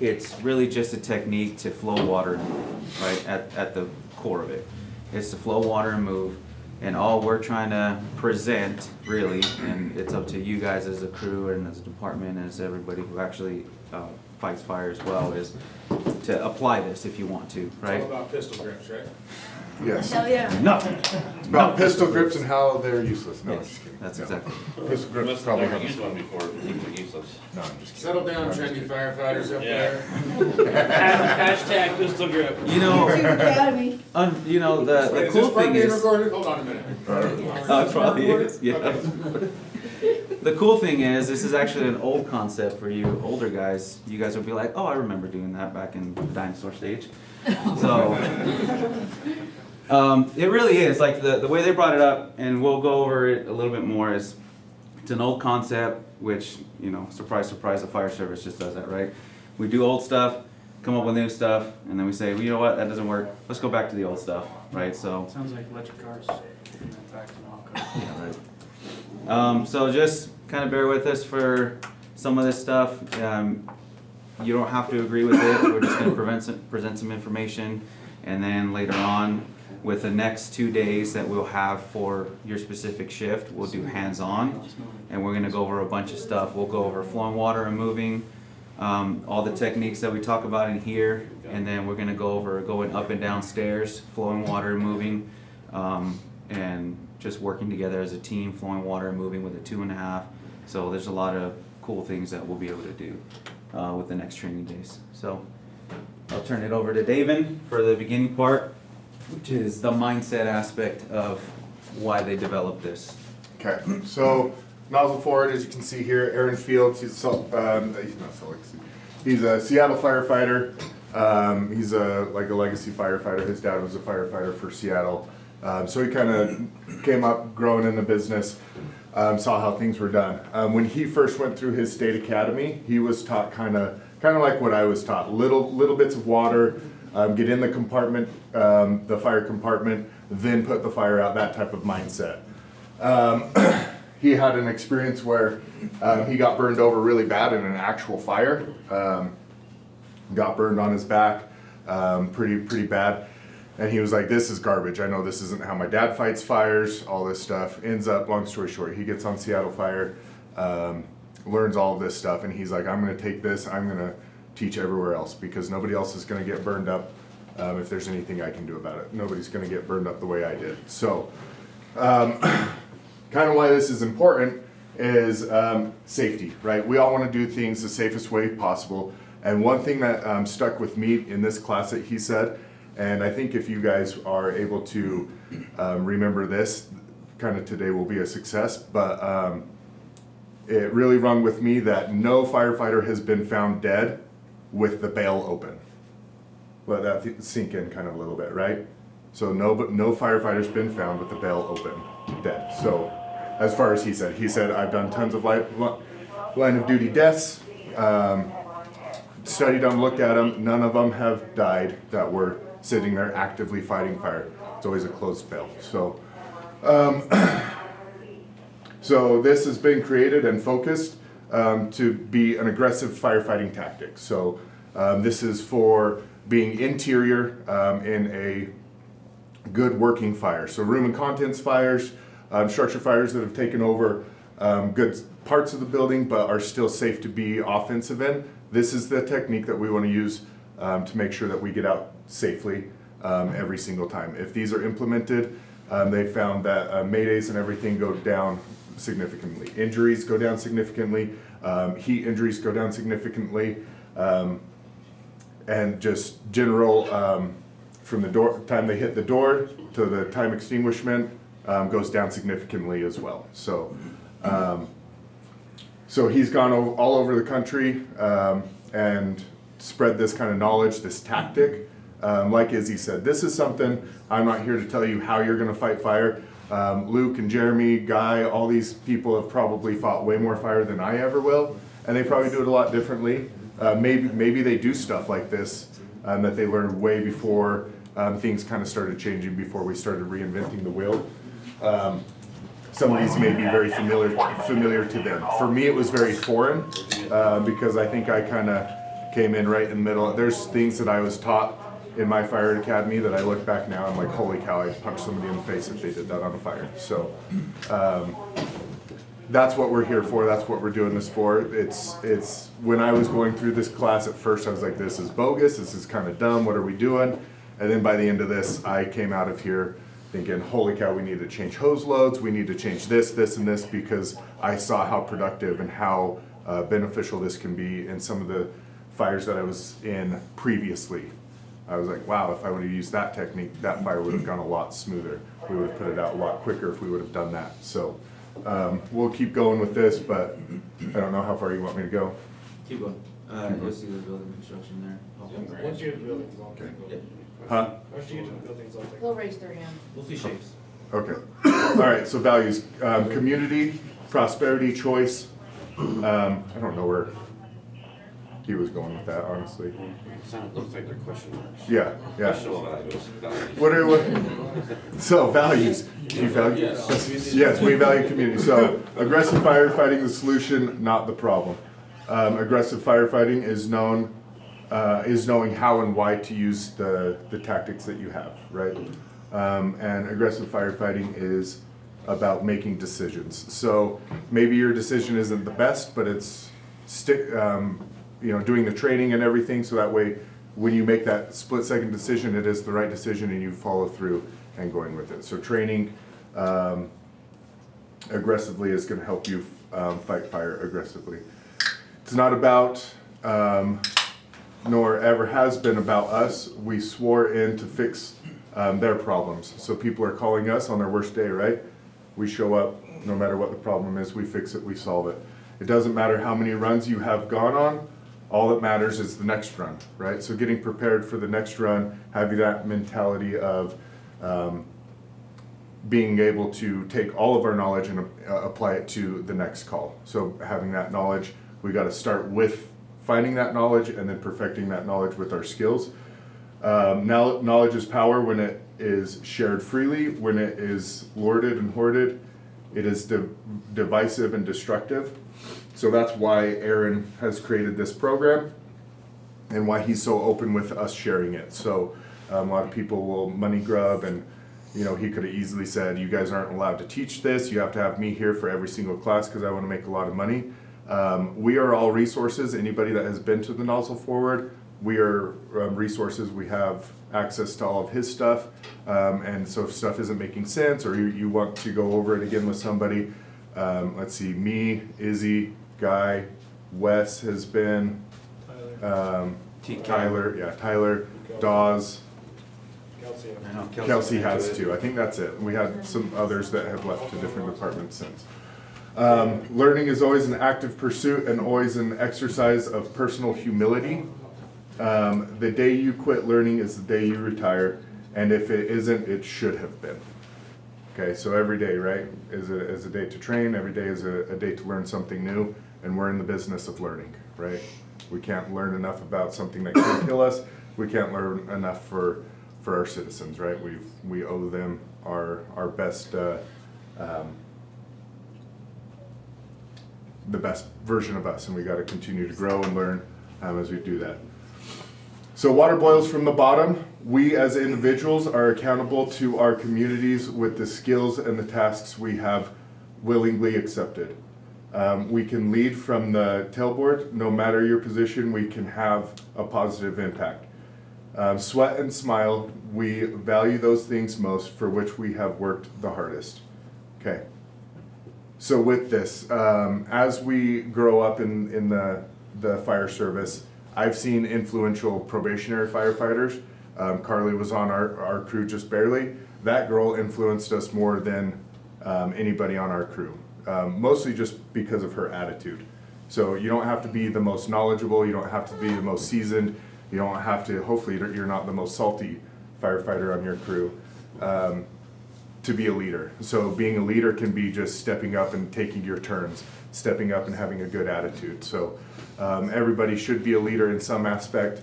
It's really just a technique to flow water, right, at the core of it. It's to flow water and move, and all we're trying to present, really, and it's up to you guys as a crew and as a department, as everybody who actually fights fire as well, is to apply this if you want to, right? It's all about pistol grips, right? Yes. Hell yeah. No. It's about pistol grips and how they're useless. No, I'm just Yes, kidding. that's No. exactly. Pistol You grips must have probably never have used one before, think it useless. No, I'm just kidding. Settle down, trendy firefighters up Yeah. there. Hashtag pistol grip. You know, Academy. you know the Wait, is cool this part thing being is. recorded? Hold on a minute. It probably is, yeah. The cool thing is, this is actually an old concept for you older guys. You guys will be like, oh, I remember doing that back in the dinosaur stage. So, it really is, like the way they brought it up, and we'll go over it a little bit more, is it's an old concept, which, you know, surprise, surprise, the fire service just does that, right? We do old stuff, come up with new stuff, and then we say, well, you know what, that doesn't work. Let's go back to the old stuff, right? So. Sounds like electric cars. Taking that back to Hawkeye. Yeah, right. So just kind of bear with us for some of this stuff. You don't have to agree with it. We're just going to present some information, and then later on, with the next 2 days that we'll have for your specific shift, we'll do hands-on, and we're going to go over a bunch of stuff. We'll go over flowing water and moving, all the techniques that we talk about in here, and then we're going to go over going up and down stairs, flowing water and moving, and just working together as a team, flowing water and moving with a 2.5. So there's a lot of cool things that we'll be able to do with the next training days. So I'll turn it over to David for the beginning part, which is the mindset aspect of why they developed this. Okay, so nozzle forward, as you can see here, Aaron Fields. He's not he's a Seattle firefighter. He's like a legacy firefighter. His dad was a firefighter for Seattle. So he kind of came up growing in the business, saw how things were done. When he first went through his state academy, he was taught kind of like what I was taught: little bits of water, get in the compartment, the fire compartment, then put the fire out. That type of mindset. He had an experience where he got burned over really bad in an actual fire. Got burned on his back, pretty bad. And he was like, this is garbage. I know this isn't how my dad fights fires, all this stuff. Ends up, long story short, he gets on Seattle Fire, learns all of this stuff, and he's like, I'm going to take this, I'm going to teach everywhere else, because nobody else is going to get burned up if there's anything I can do about it. Nobody's going to get burned up the way I did. So, kind of why this is important is safety, right? We all want to do things the safest way possible. And one thing that stuck with me in this class that he said, and I think if you guys are able to remember this, kind of today will be a success, but it really rung with me that no firefighter has been found dead with the bail open. Let that sink in kind of a little bit, right? So no firefighter's been found with the bail open dead. So as far as he said, I've done tons of line of duty deaths, studied them, looked at them, none of them have died that were sitting there actively fighting fire. It's always a closed bail. So, so this has been created and focused to be an aggressive firefighting tactic. So this is for being interior in a good working fire. So room and contents fires, structure fires that have taken over good parts of the building but are still safe to be offensive in. This is the technique that we want to use to make sure that we get out safely every single time. If these are implemented, they found that maydays and everything go down significantly. Injuries go down significantly. Heat injuries go down significantly. And just general, from the time they hit the door to the time extinguishment goes down significantly as well. So, so he's gone all over the country and spread this kind of knowledge, this tactic. Like Izzy said, this is something, I'm not here to tell you how you're going to fight fire. Luke and Jeremy, Guy, all these people have probably fought way more fire than I ever will, and they probably do it a lot differently. Maybe they do stuff like this that they learned way before things kind of started changing, before we started reinventing the wheel. Some of these may be very familiar to them. For me, it was very foreign because I think I kind of came in right in the middle. There's things that I was taught in my fire academy that I look back now, I'm like, holy cow, I'd punch somebody in the face if they did that on a fire. So that's what we're here for. That's what we're doing this for. It's when I was going through this class at first, I was like, this is bogus. This is kind of dumb. What are we doing? And then by the end of this, I came out of here thinking, holy cow, we need to change hose loads. We need to change this, this, and this, because I saw how productive and how beneficial this can be in some of the fires that I was in previously. I was like, wow, if I would have used that technique, that fire would have gone a lot smoother. We would have put it out a lot quicker if we would have done that. So we'll keep going with this, but I don't know how far you want me to go. Keep going. You'll see the building construction there. Once you get to the buildings, I'll take Yeah. over. Huh? Once you get to the buildings, I'll take They'll over. raise their hand. We'll see shapes. Okay. All right, so values. Community, prosperity, choice. I don't know where he was going with that, honestly. Looks like they're question marks. Yeah, yeah. Questionable values. So values. Do you value? Yes, we value community. So aggressive firefighting is the solution, not the problem. Aggressive firefighting is knowing how and why to use the tactics that you have, right? And aggressive firefighting is about making decisions. So maybe your decision isn't the best, but it's doing the training and everything, so that way when you make that split-second decision, it is the right decision and you follow through and going with it. So training aggressively is going to help you fight fire aggressively. It's not about, nor ever has been about us. We swore in to fix their problems. So people are calling us on their worst day, right? We show up, no matter what the problem is, we fix it, we solve it. It doesn't matter how many runs you have gone on. All that matters is the next run, right? So getting prepared for the next run, having that mentality of being able to take all of our knowledge and apply it to the next call. So having that knowledge, we got to start with finding that knowledge and then perfecting that knowledge with our skills. Now, knowledge is power when it is shared freely. When it is lorded and hoarded, it is divisive and destructive. So that's why Aaron has created this program and why he's so open with us sharing it. So a lot of people will money grub, and he could have easily said, you guys aren't allowed to teach this. You have to have me here for every single class because I want to make a lot of money. We are all resources. Anybody that has been to the Nozzle Forward, we are resources. We have access to all of his stuff. And so if stuff isn't making sense or you want to go over it again with somebody, let's see, me, Izzy, Guy, Wes has been, Tyler, Dawes, Kelsey has too. I think that's it. We had some others that have left to different departments since. Learning is always an active pursuit and always an exercise of personal humility. The day you quit learning is the day you retire, and if it isn't, it should have been. Okay, so every day, right, is a day to train. Every day is a day to learn something new, and we're in the business of learning, right? We can't learn enough about something that can kill us. We can't learn enough for our citizens, right? We owe them our best, the best version of us, and we got to continue to grow and learn as we do that. So water boils from the bottom. We as individuals are accountable to our communities with the skills and the tasks we have willingly accepted. We can lead from the tailboard. No matter your position, we can have a positive impact. Sweat and smile, we value those things most for which we have worked the hardest. Okay. So with this, as we grow up in the fire service, I've seen influential probationary firefighters. Carly was on our crew just barely. That girl influenced us more than anybody on our crew, mostly just because of her attitude. So you don't have to be the most knowledgeable, you don't have to be the most seasoned, you don't have to, hopefully you're not the most salty firefighter on your crew to be a leader. So being a leader can be just stepping up and taking your turns, stepping up and having a good attitude. So everybody should be a leader in some aspect.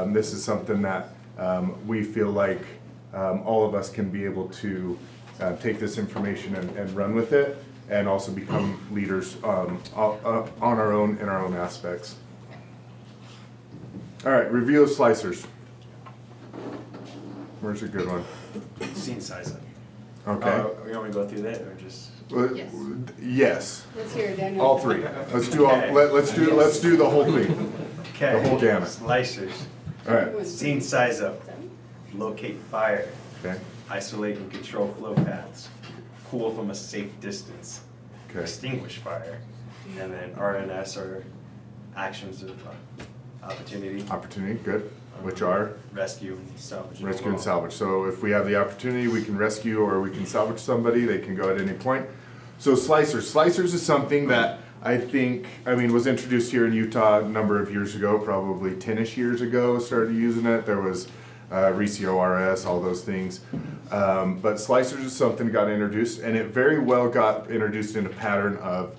This is something that we feel like all of us can be able to take this information and run with it, and also become leaders on our own in our own aspects. All right, review of slicers. Where's a good one? Scene size up. Okay. You want me to go through that or just? Yes. Yes. Let's hear it, Daniel. All three. Let's do all. Okay. Let's do the whole thing. Okay. The whole gamut. Slicers. All right. Scene size up. Locate fire. Okay. Isolate and control flow paths. Cool from a safe distance. Okay. Extinguish fire. And then RNS are actions of opportunity. Opportunity. Good. Which are Rescue and salvage. rescue and salvage. So if we have the opportunity, we can rescue or we can salvage somebody. They can go at any point. So slicers. Slicers is something that I think, was introduced here in Utah a number of years ago, probably 10-ish years ago, started using it. There was Recio RS, all those things. But slicers is something that got introduced, and it very well got introduced in a pattern of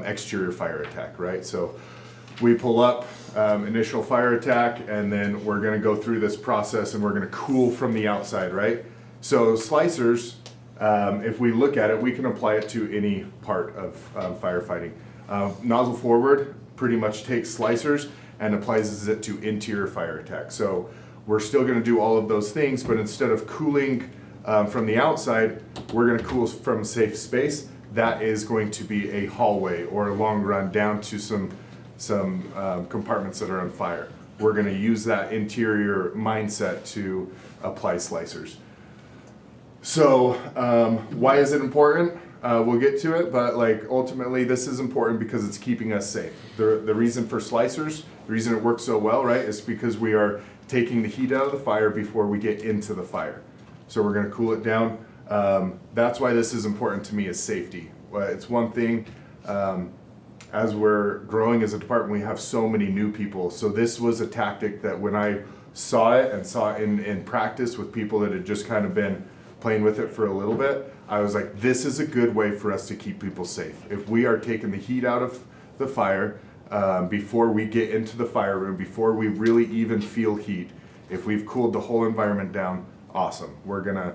exterior fire attack, right? So we pull up, initial fire attack, and then we're gonna go through this process and we're gonna cool from the outside, right? So slicers, if we look at it, we can apply it to any part of firefighting. Nozzle forward pretty much takes slicers and applies it to interior fire attack. So we're still gonna do all of those things, but instead of cooling from the outside, we're gonna cool from a safe space. That is going to be a hallway or a long run down to some compartments that are on fire. We're gonna use that interior mindset to apply slicers. So why is it important? We'll get to it, but ultimately this is important because it's keeping us safe. The reason for slicers, the reason it works so well, right, is because we are taking the heat out of the fire before we get into the fire. So we're gonna cool it down. That's why this is important to me, is safety. It's one thing, as we're growing as a department, we have so many new people. So this was a tactic that when I saw it and saw it in practice with people that had just kind of been playing with it for a little bit, I was like, this is a good way for us to keep people safe. If we are taking the heat out of the fire before we get into the fire room, before we really even feel heat, if we've cooled the whole environment down, awesome. We're gonna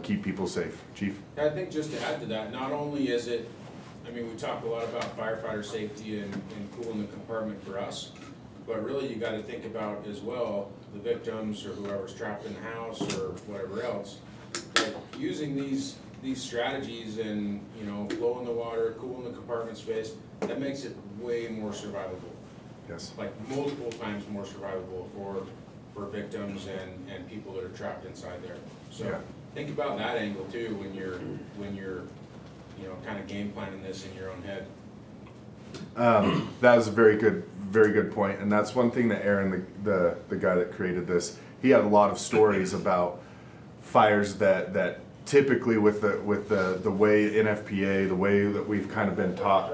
keep people safe. Chief? I think just to add to that, not only is it, we talk a lot about firefighter safety and cooling the compartment for us, but really you gotta think about as well, the victims or whoever's trapped in the house or whatever else. Like using these strategies and, blowing the water, cooling the compartment space, that makes it way more survivable. Yes. Like multiple times more survivable for victims and people that are trapped inside there. So Yeah. think about that angle too when you're kind of game planning this in your own head. That was a very good point, and that's one thing that Aaron, the guy that created this, he had a lot of stories about fires that typically with the way NFPA, the way that we've kind of been taught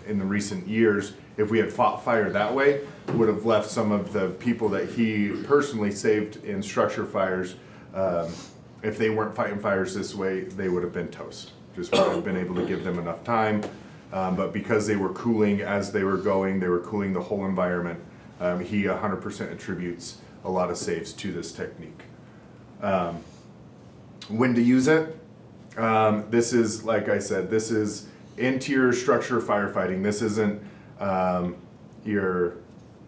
in the recent years, if we had fought fire that way, would have left some of the people that he personally saved in structure fires. If they weren't fighting fires this way, they would have been toast. Just wouldn't have been able to give them enough time. But because they were cooling as they were going, they were cooling the whole environment. He 100% attributes a lot of saves to this technique. When to use it? This is, like I said, this is interior structure firefighting. This isn't your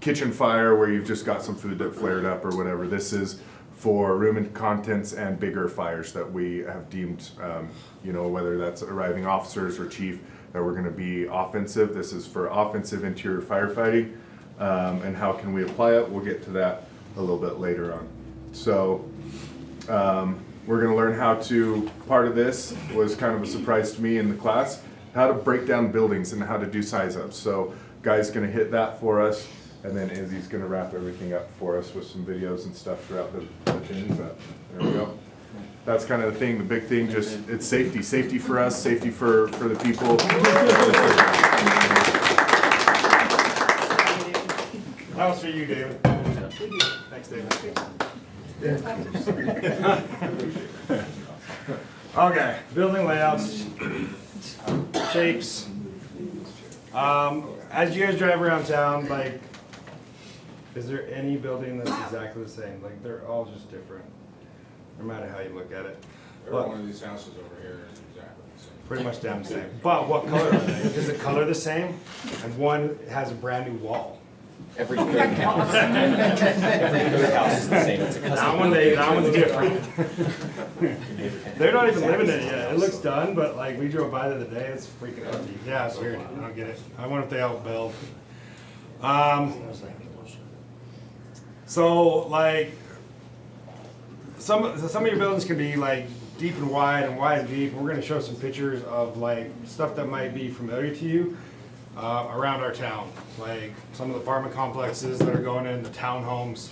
kitchen fire where you've just got some food that flared up or whatever. This is for room and contents and bigger fires that we have deemed, whether that's arriving officers or chief, that we're going to be offensive. This is for offensive interior firefighting. And how can we apply it? We'll get to that a little bit later on. So we're going to learn how to, part of this was kind of a surprise to me in the class, how to break down buildings and how to do size ups. So Guy's going to hit that for us, and then Izzy's going to wrap everything up for us with some videos and stuff throughout the thing. But there we go. That's kind of the thing, the big thing, just it's safety. Safety for us, safety for the people. That was for you, David. Thanks, David. Okay, building layouts, shapes. As you guys drive around town, is there any building that's exactly the same? They're all just different, no matter how you look at it. Every one of these houses over here is exactly the same. Pretty much damn same. But what color are they? Is the color the same? And one has a brand new wall. Every third house. Every third house is the same. It's a custom. That one's different. They're not even living in it yet. It looks done, but like we drove by the other day, it's freaking ugly. Yeah, it's weird. I don't get it. I wonder if they outbuild. So like some of your buildings can be like deep and wide and deep. We're gonna show some pictures of like stuff that might be familiar to you around our town, like some of the apartment complexes that are going in, the townhomes,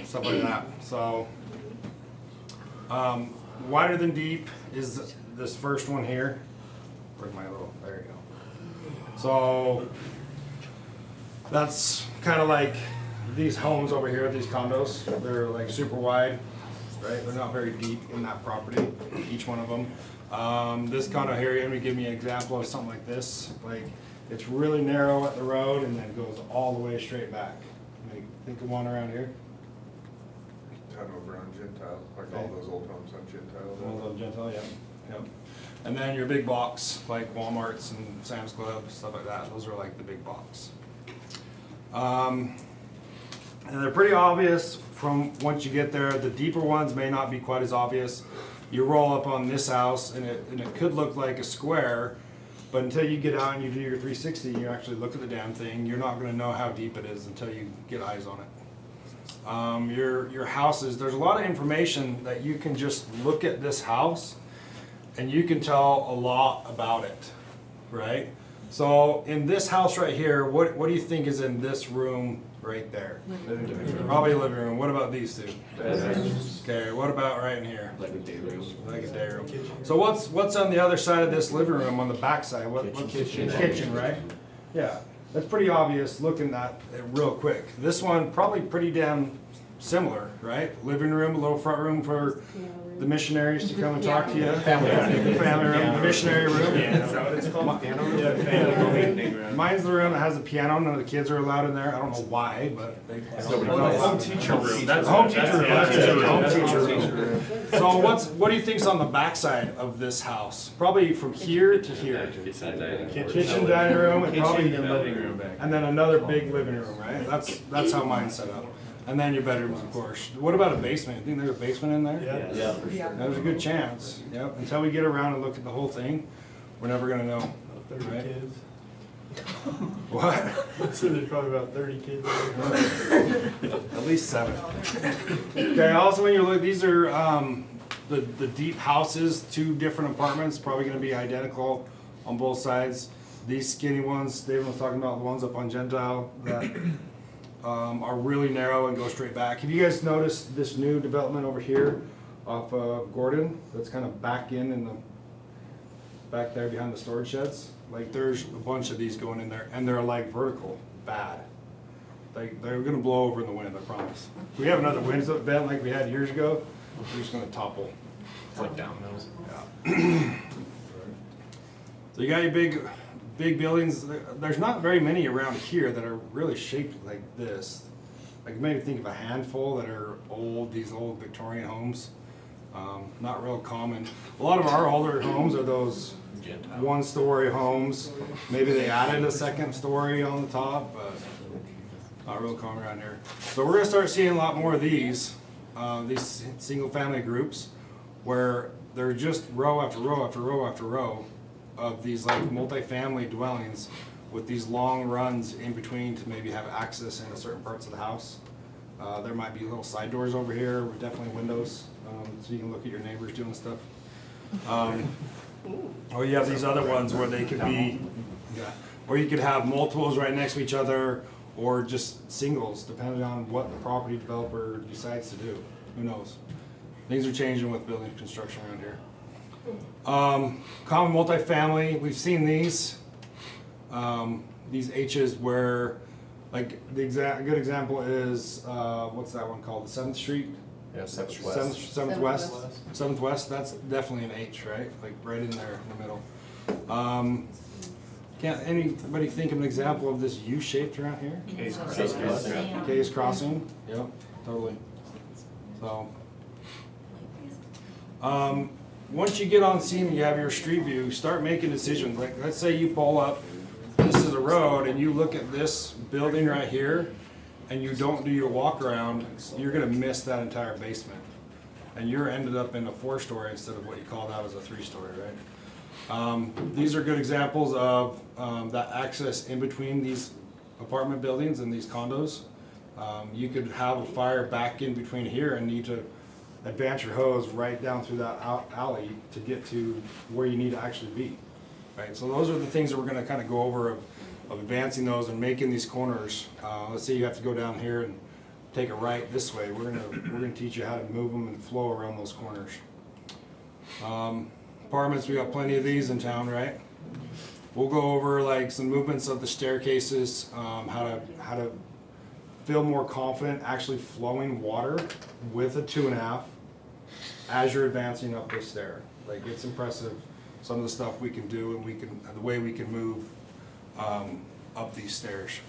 stuff like that. So wider than deep is this first one here. Where's my little? There you go. So that's kind of like these homes over here, these condos. They're like super wide, right? They're not very deep in that property, each one of them. This condo here, let me give me an example of something like this. Like it's really narrow at the road and then it goes all the way straight back. Like, think of one around here. Ton over on Gentile, like all those old homes on Gentile. One of those Gentile, yeah. Yep. And then your big box, like Walmart's and Sam's Club, stuff like that. Those are like the big box. And they're pretty obvious from once you get there. The deeper ones may not be quite as obvious. You roll up on this house and it could look like a square, but until you get out and you do your 360, you actually look at the damn thing, you're not gonna know how deep it is until you get eyes on it. Your houses, there's a lot of information that you can just look at this house and you can tell a lot about it, right? So in this house right here, what do you think is in this room right there? Probably a living room. What about these two? Okay, what about right in here? Like a day room. Like a day room. So what's on the other side of this living room, on the back side? What's kitchen, right? Yeah, that's pretty obvious looking at it real quick. This one, probably pretty damn similar, right? Living room, a little front room for the missionaries to come and talk to you. Family room, the missionary room. Is that what it's called? Piano room? Yeah, family room. Mine's the room that has a piano. None of the kids are allowed in there. I don't know why, but they. Home teacher room. That's home teacher room. That's it. Home teacher room. So what do you think's on the backside of this house? Probably from here to here. Kitchen, dining room, and probably and living room back. and then another big living room, right? That's how mine's set up. And then your bedrooms, of course. What about a basement? You think there's a basement in there? Yeah. There's a good chance. Yep. Until we get around and look at the whole thing, we're never gonna know. 30 Right? kids. What? So there's probably about 30 kids. At least 7. Okay, also when you look, these are the deep houses, 2 different apartments, probably gonna be identical on both sides. These skinny ones, David was talking about the ones up on Gentile that are really narrow and go straight back. Have you guys noticed this new development over here off of Gordon? That's kind of back in the back there behind the storage sheds. Like there's a bunch of these going in there, and they're like vertical, bad. Like they're gonna blow over in the wind, I promise. If we have another wind event like we had years ago, we're just gonna topple. It's like dominoes. Yeah. So you got your big buildings. There's not very many around here that are really shaped like this. Like maybe think of a handful that are old, these old Victorian homes. Not real common. A lot of our older homes are those one-story homes. Maybe they added a second story on the top, but not real common around here. So we're gonna start seeing a lot more of these single-family groups where they're just row after row after row after row of these like multi-family dwellings with these long runs in between to maybe have access into certain parts of the house. There might be little side doors over here, definitely windows, so you can look at your neighbors doing stuff. Or you have these other ones where they could be, or you could have multiples right next to each other, or just singles, depending on what the property developer decides to do. Who knows? Things are changing with building construction around here. Common multifamily, we've seen these H's where, like a good example is, what's that one called? The 7th Street? Yeah, 7th West. 7th West. 7th West, that's definitely an H, right? Like right in there in the middle. Can't anybody think of an example of this U-shaped around here? K's Crossing, yep, totally. So, once you get on scene and you have your street view, start making decisions. Like, let's say you pull up, this is a the road and you look at this building right here and you don't do your walk around, you're gonna miss that entire basement. And you're ended up in a 4-story instead of what you called out as a 3-story, right? These are good examples of that access in between these apartment buildings and these condos. You could have a fire back in between here and need to advance your hose right down through that alley to get to where you need to actually be, right? So those are the things that we're gonna kind of go over of advancing those and making these corners. Let's say you have to go down here and take a right this way. We're gonna teach you how to move them and flow around those corners. Apartments, we got plenty of these in town, right? We'll go over like some movements of the staircases, how to feel more confident actually flowing water with a 2.5 as you're advancing up this stair. Like, it's impressive some of the stuff we can do and the way we can move up these stairs.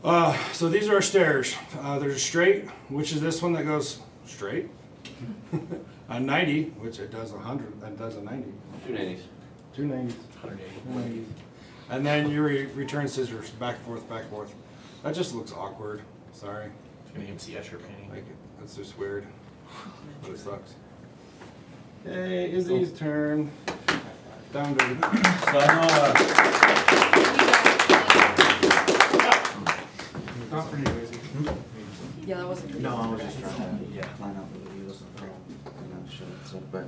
So these are our stairs. There's a straight, which is this one that goes straight. A 90, which it does 100, and does a 90. 290s. 290s. 180. And then you return scissors back and forth, back and forth. That just looks awkward. Sorry. It's gonna even see Escher painting. Like, that's just weird. But it sucks. Okay, Izzy's turn. Down to. So I Not for you, Izzy. Yeah, that wasn't. know, no, I was just trying to line up the videos and show it, so, but,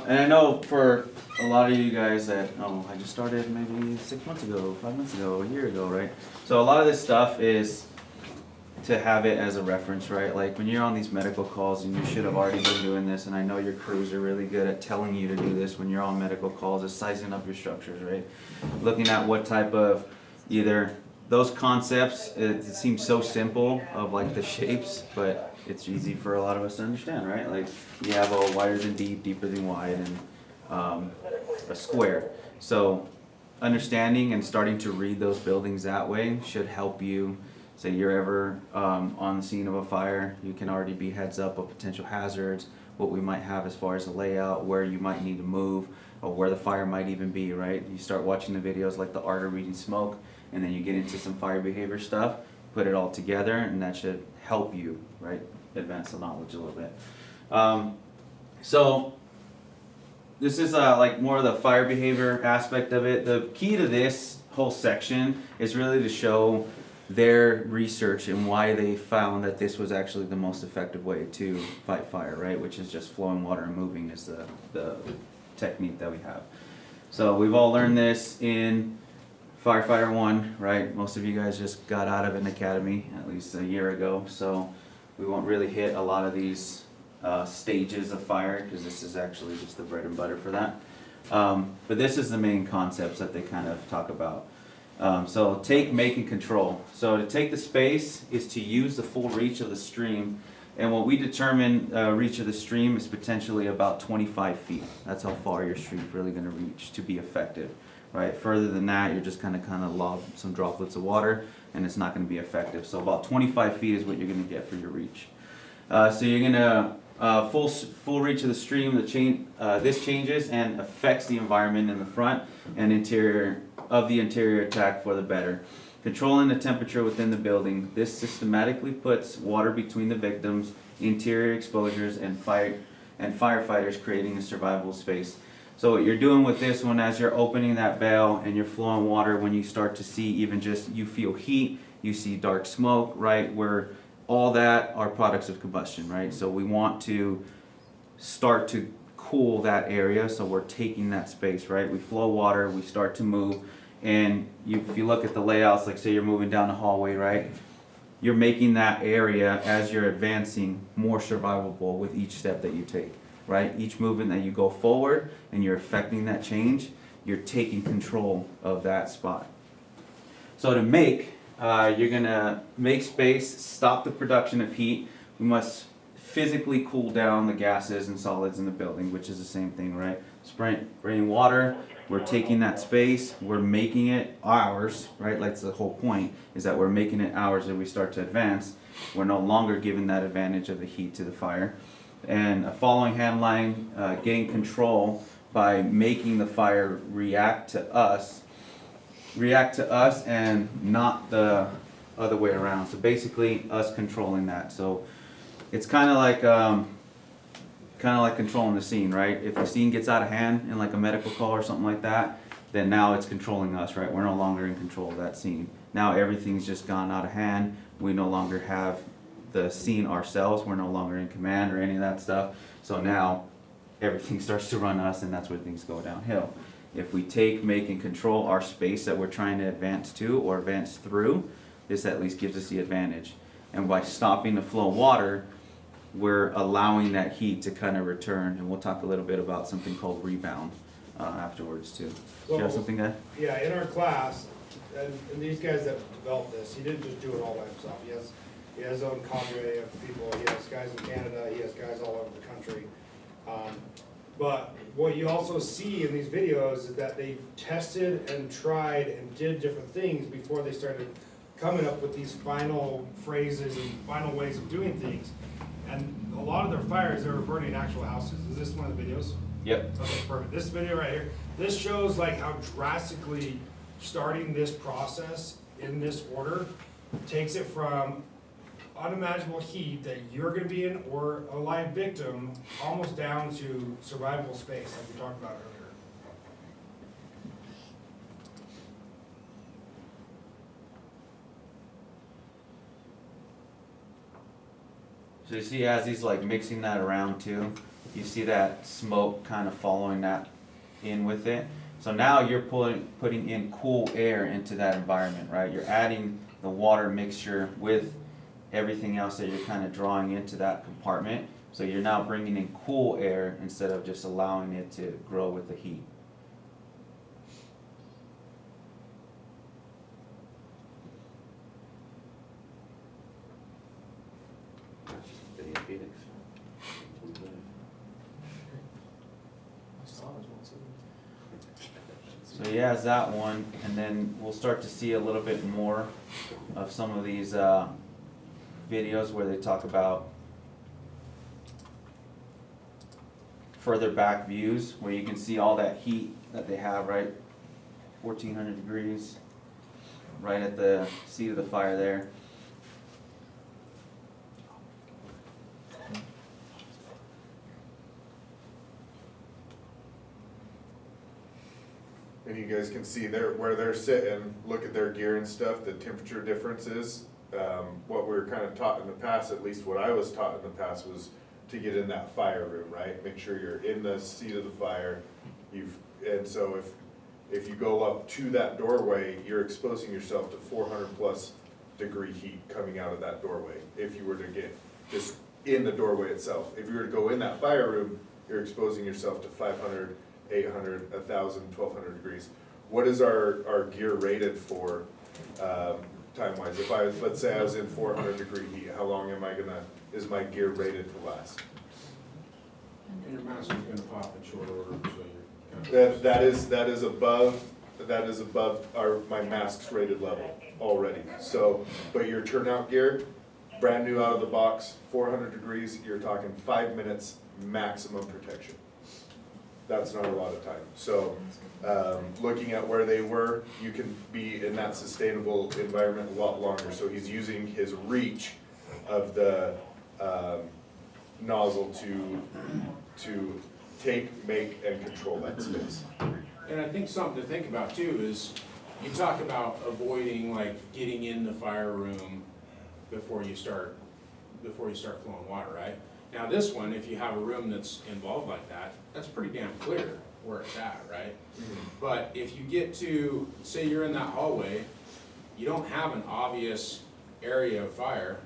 and I know for a lot of you guys that, I just started maybe 6 months ago, 5 months ago, a year ago, right? So a lot of this stuff is to have it as a reference, right? Like when you're on these medical calls and you should have already been doing this, and I know your crews are really good at telling you to do this when you're on medical calls, is sizing up your structures, right? Looking at what type of either those concepts, it seems so simple of like the shapes, but it's easy for a lot of us to understand, right? Like you have a wider than deep, deeper than wide, and a square. So understanding and starting to read those buildings that way should help you. Say you're ever on the scene of a fire, you can already be heads up of potential hazards, what we might have as far as the layout, where you might need to move, or where the fire might even be, right? You start watching the videos like the art of reading smoke, and then you get into some fire behavior stuff, put it all together, and that should help you, right? Advance the knowledge a little bit. So this is like more of the fire behavior aspect of it. The key to this whole section is really to show their research and why they found that this was actually the most effective way to fight fire, right? Which is just flowing water and moving is the technique that we have. So we've all learned this in Firefighter 1, right? Most of you guys just got out of an academy at least a year ago, so we won't really hit a lot of these stages of fire because this is actually just the bread and butter for that. But this is the main concepts that they kind of talk about. So take, make, and control. So to take the space is to use the full reach of the stream, and what we determine reach of the stream is potentially about 25 feet. That's how far your stream's really going to reach to be effective, right? Further than that, you're just kind of lob some droplets of water, and it's not going to be effective. So about 25 feet is what you're going to get for your reach. So you're going to full reach of the stream. This changes and affects the environment in the front and interior of the interior attack for the better. Controlling the temperature within the building. This systematically puts water between the victims, interior exposures, and firefighters, creating a survivable space. So what you're doing with this one, as you're opening that valve and you're flowing water, when you start to see even just, you feel heat, you see dark smoke, right? Where all that are products of combustion, right? So we want to start to cool that area, so we're taking that space, right? We flow water, we start to move, and if you look at the layouts, like say you're moving down the hallway, right? You're making that area, as you're advancing, more survivable with each step that you take, right? Each movement that you go forward and you're affecting that change, you're taking control of that spot. So to make, you're gonna make space, stop the production of heat. We must physically cool down the gases and solids in the building, which is the same thing, right? Spraying water, we're taking that space, we're making it ours, right? Like the whole point is that we're making it ours as we start to advance. We're no longer giving that advantage of the heat to the fire. And a following hand line, gain control by making the fire react to us react to us and not the other way around. So basically, us controlling that. So it's kind of like controlling the scene, right? If the scene gets out of hand in like a medical call or something like that, then now it's controlling us, right? We're no longer in control of that scene. Now everything's just gone out of hand. We no longer have the scene ourselves. We're no longer in command or any of that stuff. So now everything starts to run us, and that's where things go downhill. If we make and control our space that we're trying to advance to or advance through, this at least gives us the advantage. And by stopping the flow of water, we're allowing that heat to kind of return. And we'll talk a little bit about something called rebound afterwards too. Do you have something to add? Yeah, in our class, and these guys that developed this, he didn't just do it all by himself. He has his own cadre of people. He has guys in Canada. He has guys all over the country. But what you also see in these videos is that they tested and tried and did different things before they started coming up with these final phrases and final ways of doing things. And a lot of their fires, they were burning actual houses. Is this one of the videos? Yep. Okay, perfect. This video right here, this shows like how drastically starting this process in this order takes it from unimaginable heat that you're gonna be in or a live victim almost down to survivable space like we talked about earlier. So you see as he's like mixing that around too, you see that smoke kind of following that in with it. So now you're putting in cool air into that environment, right? You're adding the water mixture with everything else that you're kind of drawing into that compartment. So you're now bringing in cool air instead of just allowing it to grow with the heat. So he has that one, and then we'll start to see a little bit more of some of these videos where they talk about further back views where you can see all that heat that they have, right? 1400 degrees, right at the seat of the fire there. And you guys can see there where they're sitting, look at their gear and stuff, the temperature differences. What we were kind of taught in the past, at least what I was taught in the past, was to get in that fire room, right? Make sure you're in the seat of the fire. And so if you go up to that doorway, you're exposing yourself to 400 plus degree heat coming out of that doorway. If you were to get just in the doorway itself, if you were to go in that fire room, you're exposing yourself to 500, 800, 1,000, 1,200 degrees. What is our gear rated for time-wise? If let's say I was in 400 degree heat, how long is my gear rated to last? And your mask is gonna pop in short order, so you're. That is above my mask's rated level already. So, but your turnout gear, brand new out of the box, 400 degrees, you're talking 5 minutes maximum protection. That's not a lot of time. So, looking at where they were, you can be in that sustainable environment a lot longer. So he's using his reach of the nozzle to take, make, and control that space. And I think something to think about too is, you talk about avoiding like getting in the fire room before you start flowing water, right? Now this one, if you have a room that's involved like that, that's pretty damn clear where it's at, right? But if you get to, say you're in that hallway, you don't have an obvious area of fire,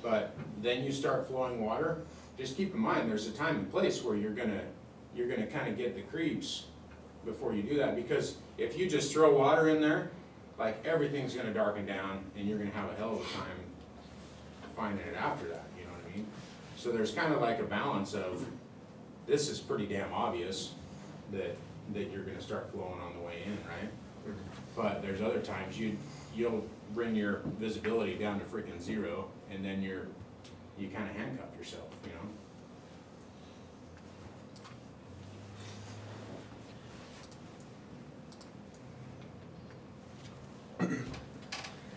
but then you start flowing water, just keep in mind, there's a time and place where you're gonna kind of get the creeps before you do that, because if you just throw water in there, like everything's gonna darken down and you're gonna have a hell of a time finding it after that, you know what I mean? So there's kind of like a balance of, this is pretty damn obvious that you're gonna start flowing on the way in, right? But there's other times you'll bring your visibility down to freaking zero, and then you kind of handcuff yourself, you know?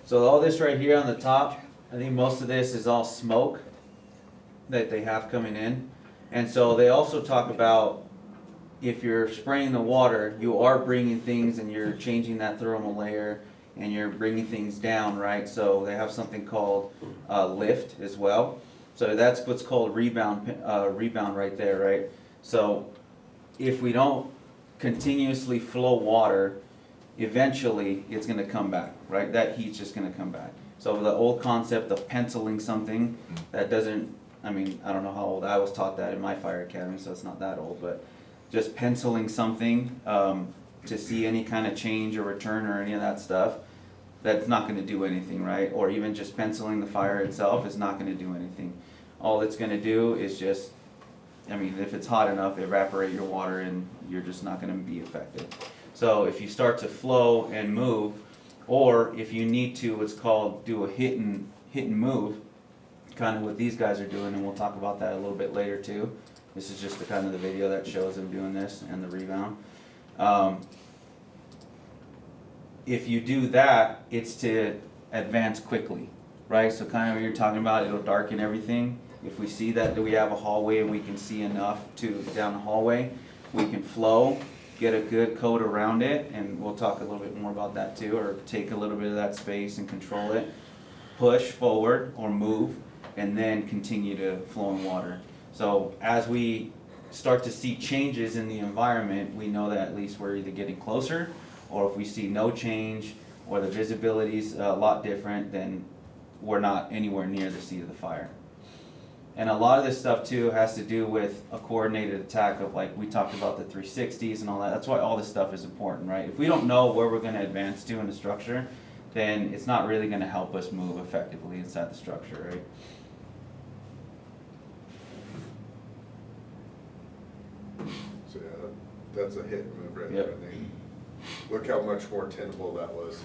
So all this right here on the top, I think most of this is all smoke that they have coming in. And so they also talk about if you're spraying the water, you are bringing things and you're changing that thermal layer and you're bringing things down, right? So they have something called lift as well. So that's what's called rebound right there, right? So if we don't continuously flow water, eventually it's gonna come back, right? That heat's just gonna come back. So the old concept of penciling something, that doesn't, I mean, I don't know how old, I was taught that in my fire academy, so it's not that old, but just penciling something to see any kind of change or return or any of that stuff, that's not gonna do anything, right? Or even just penciling the fire itself is not gonna do anything. All it's gonna do is just, I mean, if it's hot enough, evaporate your water and you're just not gonna be effective. So if you start to flow and move, or if you need to, what's called do a hit and move, kind of what these guys are doing, and we'll talk about that a little bit later too. This is just the kind of the video that shows them doing this and the rebound. If you do that, it's to advance quickly, right? So kind of what you're talking about, it'll darken everything. If we see that we have a hallway and we can see enough to down the hallway, we can flow, get a good coat around it, and we'll talk a little bit more about that too, or take a little bit of that space and control it, push forward or move, and then continue to flow in water. So as we start to see changes in the environment, we know that at least we're either getting closer, or if we see no change, or the visibility's a lot different, then we're not anywhere near the seat of the fire. And a lot of this stuff too has to do with a coordinated attack of, like we talked about, the 360s and all that. That's why all this stuff is important, right? If we don't know where we're gonna advance to in the structure, then it's not really gonna help us move effectively inside the structure, right? So yeah, that's a hit and move right Yep. there, I think. Look how much more tenable that was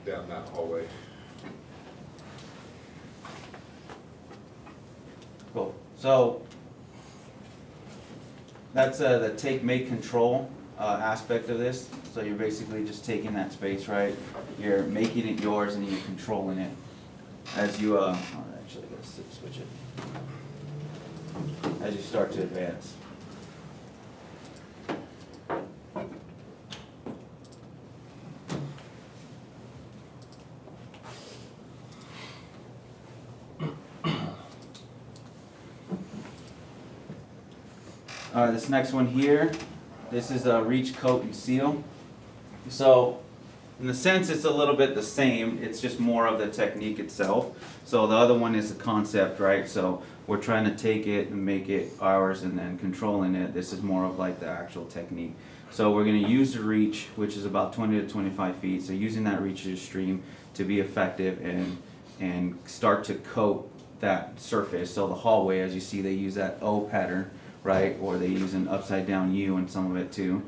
down that hallway. Cool. So that's the take, make, control aspect of this. So you're basically just taking that space, right? You're making it yours and you're controlling it as you, actually, let's switch it. As you start to advance. All right, this next one here, this is a reach, coat, and seal. So, in the sense, it's a little bit the same, it's just more of the technique itself. So the other one is the concept, right? So we're trying to take it and make it ours and then controlling it. This is more of like the actual technique. So we're gonna use the reach, which is about 20 to 25 feet. So using that reach as a stream to be effective and start to coat that surface. So the hallway, as you see, they use that O pattern, right? Or they use an upside down U in some of it too.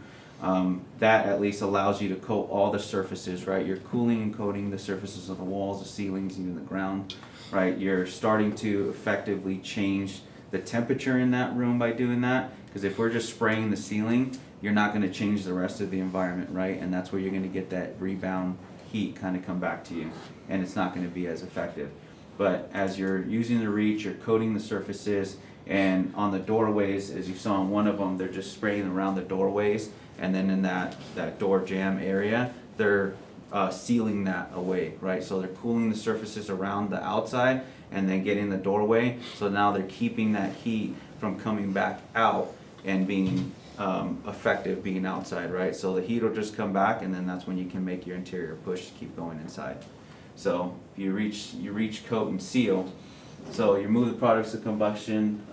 That at least allows you to coat all the surfaces, right? You're cooling and coating the surfaces of the walls, the ceilings, even the ground, right? You're starting to effectively change the temperature in that room by doing that. Because if we're just spraying the ceiling, you're not going to change the rest of the environment, right? And that's where you're going to get that rebound heat kind of come back to you. And it's not going to be as effective. But as you're using the reach, you're coating the surfaces. And on the doorways, as you saw in one of them, they're just spraying around the doorways. And then in that door jamb area, they're sealing that away, right? So they're cooling the surfaces around the outside and then getting the doorway. So now they're keeping that heat from coming back out and being effective being outside, right? So the heat will just come back, and then that's when you can make your interior push to keep going inside. So you reach, coat, and seal. So you move the products of combustion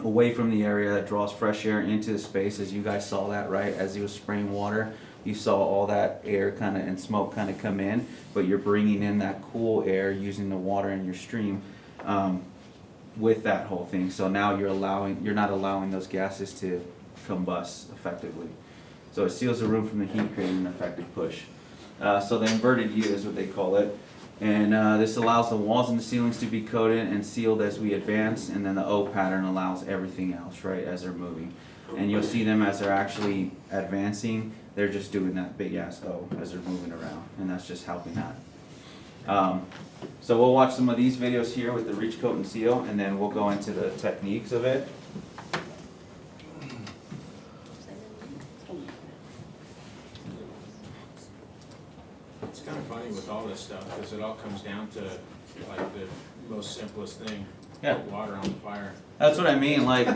away from the area that draws fresh air into the space, as you guys saw that, right? As he was spraying water, you saw all that air kind of and smoke kind of come in, but you're bringing in that cool air using the water in your stream with that whole thing. So now you're not allowing those gases to combust effectively. So it seals the room from the heat, creating an effective push. So the inverted U is what they call it. And this allows the walls and the ceilings to be coated and sealed as we advance, and then the O pattern allows everything else, right, as they're moving. And you'll see them as they're actually advancing, they're just doing that big ass O as they're moving around, and that's just helping that. So we'll watch some of these videos here with the reach, coat, and seal, and then we'll go into the techniques of it. It's kind of funny with all this stuff, because it all comes down to like the most simplest thing. Yeah. Put water on the fire. That's what I mean, like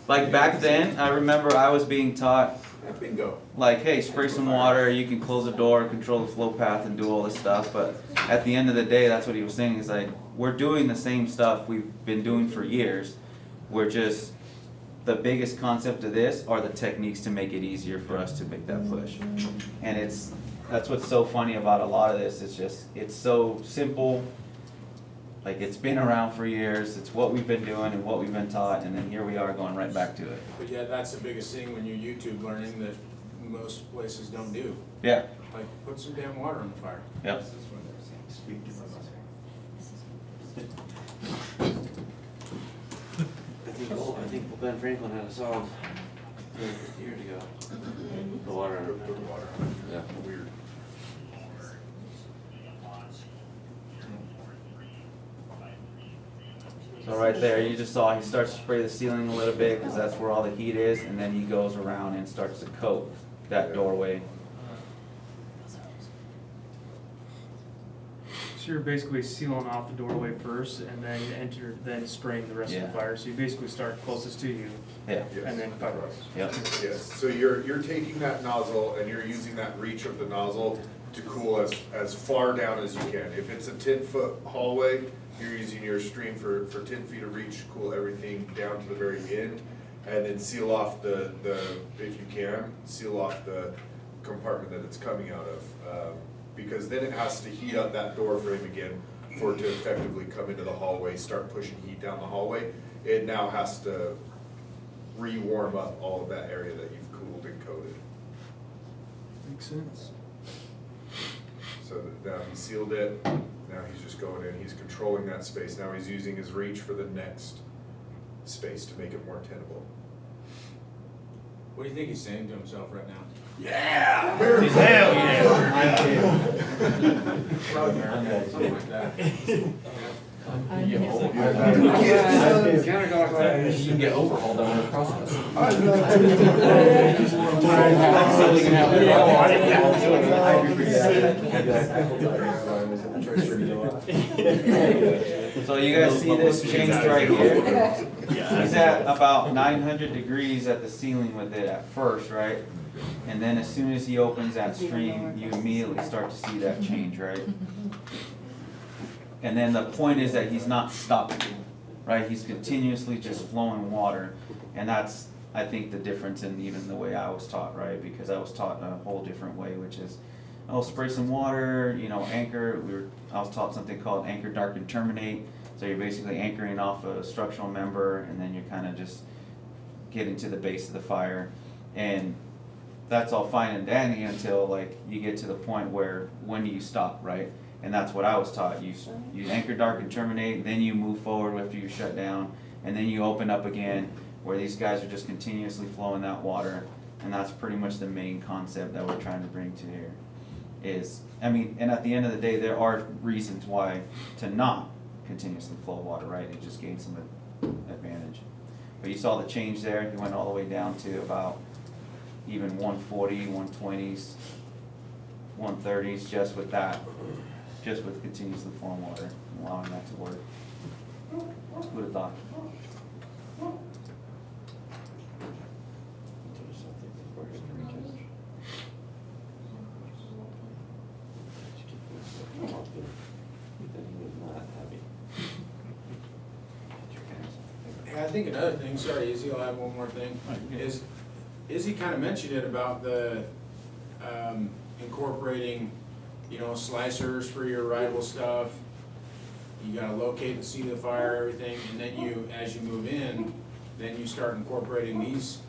back then, I remember I was being taught, Bingo. like, hey, spray some water, you can close the door, control the flow path, and do all this stuff, but at the end of the day, that's what he was saying, is like, we're doing the same stuff we've been doing for years, we're just, the biggest concept of this are the techniques to make it easier for us to make that push. And that's what's so funny about a lot of this, it's so simple, like, it's been around for years, it's what we've been doing and what we've been taught, and then here we are going right back to it. But yeah, that's the biggest thing when you're YouTube learning that most places don't do. Yeah, Like, put some damn water on the fire. yep. I think Ben Franklin had a song years ago. The water. Yeah. Weird. So right there, you just saw he starts to spray the ceiling a little bit because that's where all the heat is, and then he goes around and starts to coat that doorway. So you're basically sealing off the doorway first, and then spraying the rest of Yeah. the fire. So you basically start closest to you, Yeah, and then fire. yep, Yes, so you're taking that nozzle and you're using that reach of the nozzle to cool as far down as you can. If it's a 10-foot hallway, you're using your stream for 10 feet of reach to cool everything down to the very end. And then seal off the if you can, seal off the compartment that it's coming out of. Because then it has to heat up that door frame again for it to effectively come into the hallway, start pushing heat down the hallway. It now has to re-warm up all of that area that you've cooled and coated. Makes sense. So now he sealed it, now he's just going in, he's controlling that space, now he's using his reach for the next space to make it more tenable. What do you think he's saying to himself right now? Yeah! Hell yeah! Something like that. You can get overhauled on the process. so you guys see this change right here? He's at about 900 degrees at the ceiling with it at first, right? And then as soon as he opens that stream, you immediately start to see that change, right? And then the point is that he's not stopping, right? He's continuously just flowing water. And that's, I think, the difference in even the way I was taught, right? Because I was taught a whole different way, which is, oh, spray some water, you know, anchor. I was taught something called anchor, darken, terminate. So you're basically anchoring off a structural member, and then you're kind of just getting to the base of the fire. And that's all fine and dandy until like you get to the point where when do you stop, right? And that's what I was taught. You anchor, darken, terminate, then you move forward after you shut down, and then you open up again, where these guys are just continuously flowing that water. And that's pretty much the main concept that we're trying to bring to here. Is, I mean, and at the end of the day, there are reasons why to not continuously flow water, right? It just gains some advantage. But you saw the change there. He went all the way down to about even 140, 120s, 130s, just with that. Just with continuously flowing water, and allowing that to work. Who would have thought? Yeah, I think another thing, sorry, Izzy, I'll add one more thing, is Izzy kind of mentioned it about the incorporating, you know, slicers for your rival stuff. You gotta locate the seat of the fire, everything, and then you, as you move in, then you start incorporating these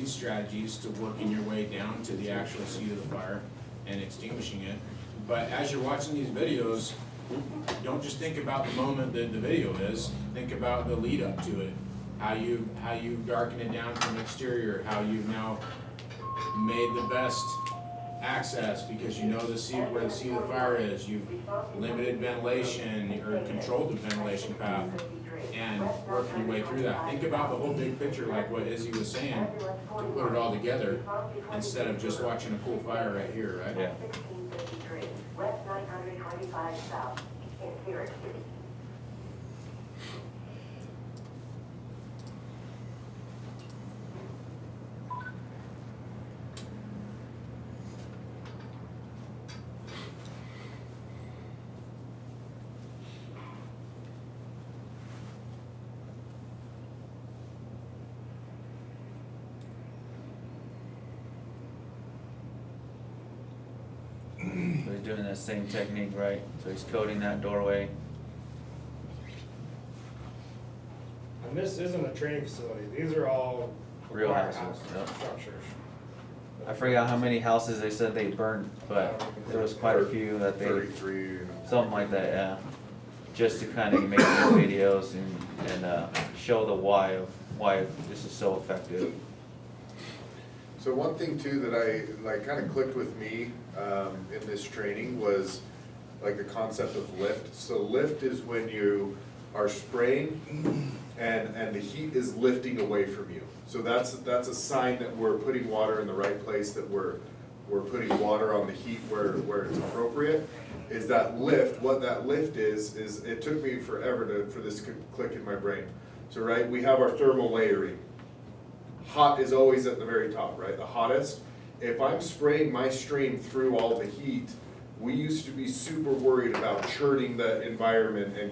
strategies to working your way down to the actual seat of the fire and extinguishing it. But as you're watching these videos, don't just think about the moment that the video is, think about the lead up to it. How you darken it down from exterior, how you've now made the best access because you know where the seat of the fire is. You've limited ventilation or controlled the ventilation path and working your way through that. Think about the whole big picture, like what Izzy was saying, to put it all together instead of just watching a cool fire right here, right? Yeah. West 925 South in Syracuse. So he's doing that same technique, right? So he's coating that doorway. And this isn't a training facility, these are all Real required houses, yep. structures. I forgot how many houses they said they burned, but there was quite a few that they, 33. something like that, yeah. Just to kind of make new videos and show the why this is so effective. So one thing too that I kind of clicked with me in this training was like the concept of lift. So lift is when you are spraying and the heat is lifting away from you. So that's a sign that we're putting water in the right place, that we're putting water on the heat where it's appropriate. Is that lift? What that lift is it took me forever for this to click in my brain. So right, we have our thermal layering. Hot is always at the very top, right? The hottest. If I'm spraying my stream through all the heat, we used to be super worried about churning the environment and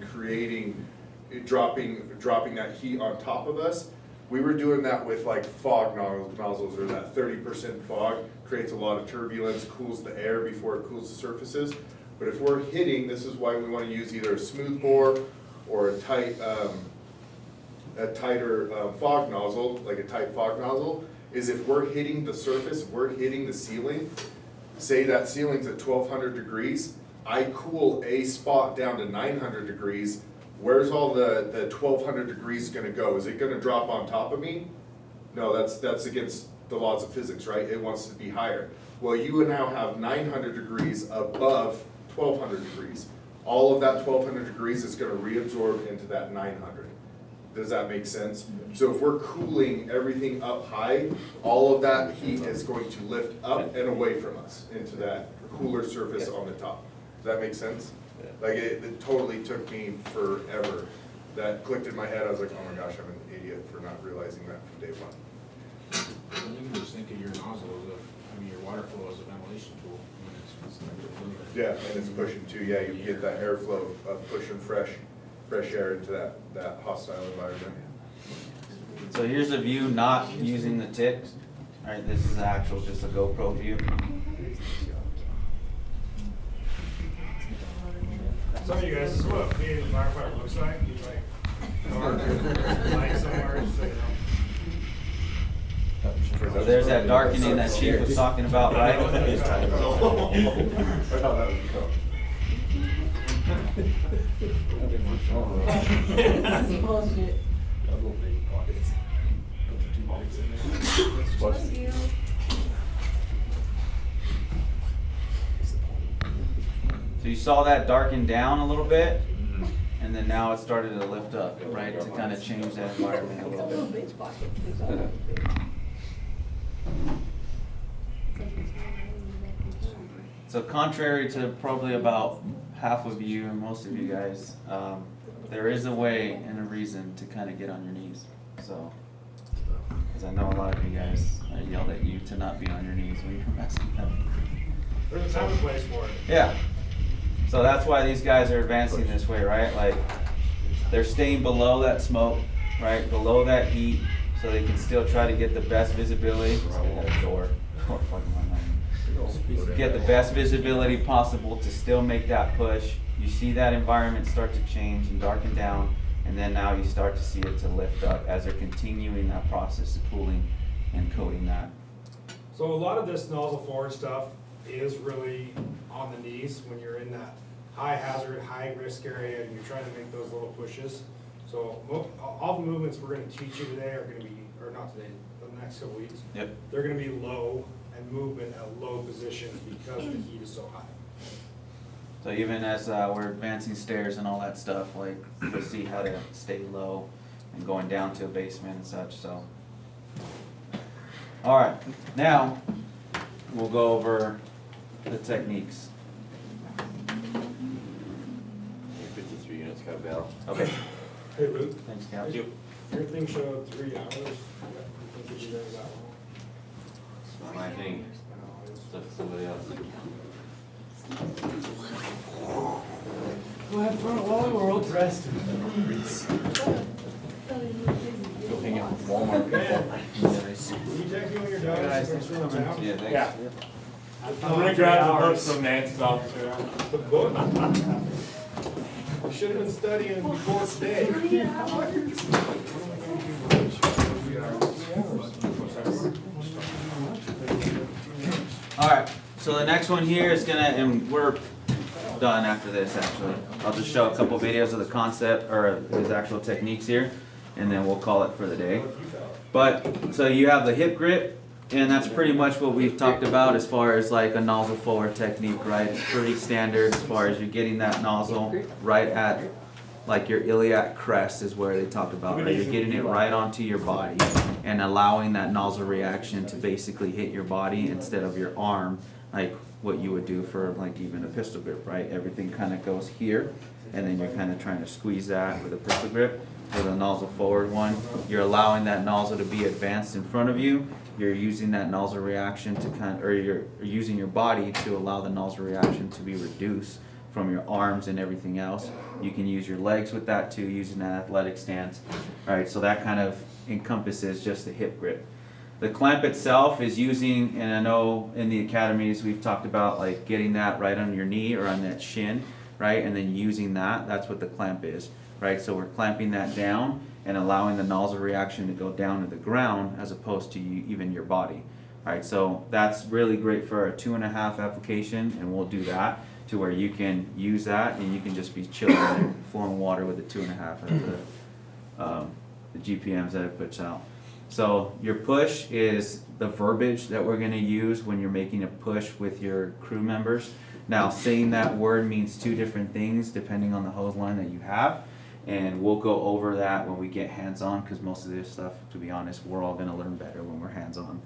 dropping that heat on top of us. We were doing that with like fog nozzles, or that 30% fog creates a lot of turbulence, cools the air before it cools the surfaces. But if we're hitting, this is why we want to use either a smooth bore or a tighter fog nozzle, like a tight fog nozzle, is if we're hitting the surface, we're hitting the ceiling, say that ceiling's at 1200 degrees, I cool a spot down to 900 degrees, where's all the 1200 degrees gonna go? Is it gonna drop on top of me? No, that's against the laws of physics, right? It wants to be higher. Well, you now have 900 degrees above 1200 degrees. All of that 1200 degrees is gonna reabsorb into that 900. Does that make sense? So if we're cooling everything up high, all of that heat is going to lift up and away from us into that cooler surface on the top. Does that make sense? Like it totally took me forever. That clicked in my head. I was like, oh my gosh, I'm an idiot for not realizing that from day one. And you can just think of your nozzle your water flow as a ventilation tool. Yeah, and it's pushing too. Yeah, you get that airflow of pushing fresh air into that hostile environment. So here's a view not using the ticks. All right, this is actual, just a GoPro view. Some of you guys, this is what being a firefighter looks like. Like somewhere, so you know. So there's that darkening that Chief was talking about, right? That's bullshit. So you saw that darken down a little bit, and then now it started to lift up, right, to kind of change that environment a little bit. So contrary to probably about half of you and most of you guys, there is a way and a reason to kind of get on your knees. So, because I know a lot of you guys, I yelled at you to not be on your knees when you're messing up. There's a time and place for it. Yeah. So that's why these guys are advancing this way, right? Like, they're staying below that smoke, right? Below that heat, so they can still try to get the best visibility. Get the best visibility possible to still make that push. You see that environment start to change and darken down, and then now you start to see it to lift up as they're continuing that process of cooling and coating that. So a lot of this nozzle forward stuff is really on the knees when you're in that high hazard, high risk area and you're trying to make those little pushes. So all the movements we're gonna teach you today are gonna be, or not today, the next couple weeks. Yep. They're gonna be low and movement at low positions because the heat is so high. So even as we're advancing stairs and all that stuff, like we'll see how to stay low and going down to a basement and such, so. All right, now we'll go over the techniques. 53 units, got a bell. Okay, Hey, Ruth, thanks, Capt. your thing showed 3 hours. You think you should go that long? My thing, stuff somebody else. Go have fun while we're all dressed. Go hang out with Walmart people. Will you text me when you're done? Guys, so I can fill them out? Yeah, thanks. Yeah. I'm gonna grab the book from Nancy's office. The book? You should have been studying before today. All right, so the next one here is gonna, and we're done after this actually. I'll just show a couple videos of the concept or his actual techniques here, and then we'll call it for the day. But, so you have the hip grip, and that's pretty much what we've talked about as far as like a nozzle forward technique, right? It's pretty standard as far as you're getting that nozzle right at like your iliac crest is where they talked about, right? You're getting it right onto your body and allowing that nozzle reaction to basically hit your body instead of your arm, like what you would do for like even a pistol grip, right? Everything kind of goes here, and then you're kind of trying to squeeze that with a pistol grip. With a nozzle forward one, you're allowing that nozzle to be advanced in front of you. You're using that nozzle reaction to or you're using your body to allow the nozzle reaction to be reduced from your arms and everything else. You can use your legs with that too, using that athletic stance. All right, so that kind of encompasses just the hip grip. The clamp itself is using, and I know in the academies we've talked about like getting that right on your knee or on that shin, right? And then using that, that's what the clamp is, right? So we're clamping that down and allowing the nozzle reaction to go down to the ground as opposed to even your body. All right, so that's really great for a 2.5 application, and we'll do that to where you can use that and you can just be chilling and flowing water with the 2.5 of the GPMs that it puts out. So your push is the verbiage that we're going to use when you're making a push with your crew members. Now, saying that word means 2 different things depending on the hose line that you have, and we'll go over that when we get hands-on, because most of this stuff, to be honest, we're all going to learn better when we're hands-on.